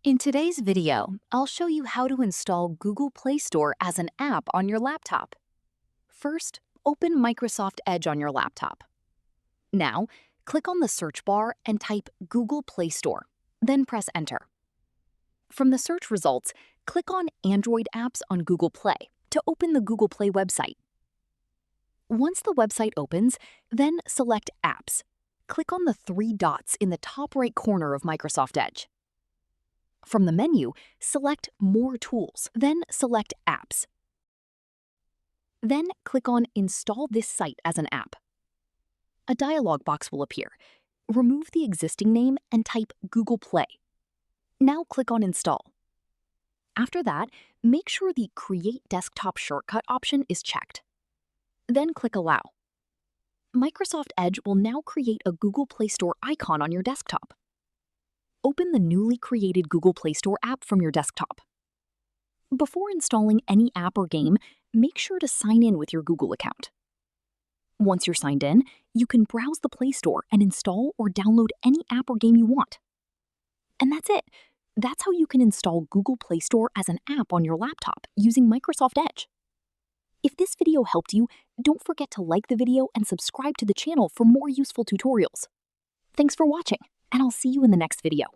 In today's video, I'll show you how to install Google Play Store as an app on your laptop. First, open Microsoft Edge on your laptop. Now, click on the search bar and type Google Play Store, then press Enter. From the search results, click on Android apps on Google Play to open the Google Play website. Once the website opens, then select Apps. Click on the three dots in the top right corner of Microsoft Edge. From the menu, select More Tools, then select Apps. Then click on Install this site as an app. A dialog box will appear. Remove the existing name and type Google Play. Now click on Install. After that, make sure the Create Desktop Shortcut option is checked. Then click Allow. Microsoft Edge will now create a Google Play Store icon on your desktop. Open the newly created Google Play Store app from your desktop. Before installing any app or game, make sure to sign in with your Google account. Once you're signed in, you can browse the Play Store and install or download any app or game you want. And that's it. That's how you can install Google Play Store as an app on your laptop using Microsoft Edge. If this video helped you, don't forget to like the video and subscribe to the channel for more useful tutorials. Thanks for watching, and I'll see you in the next video.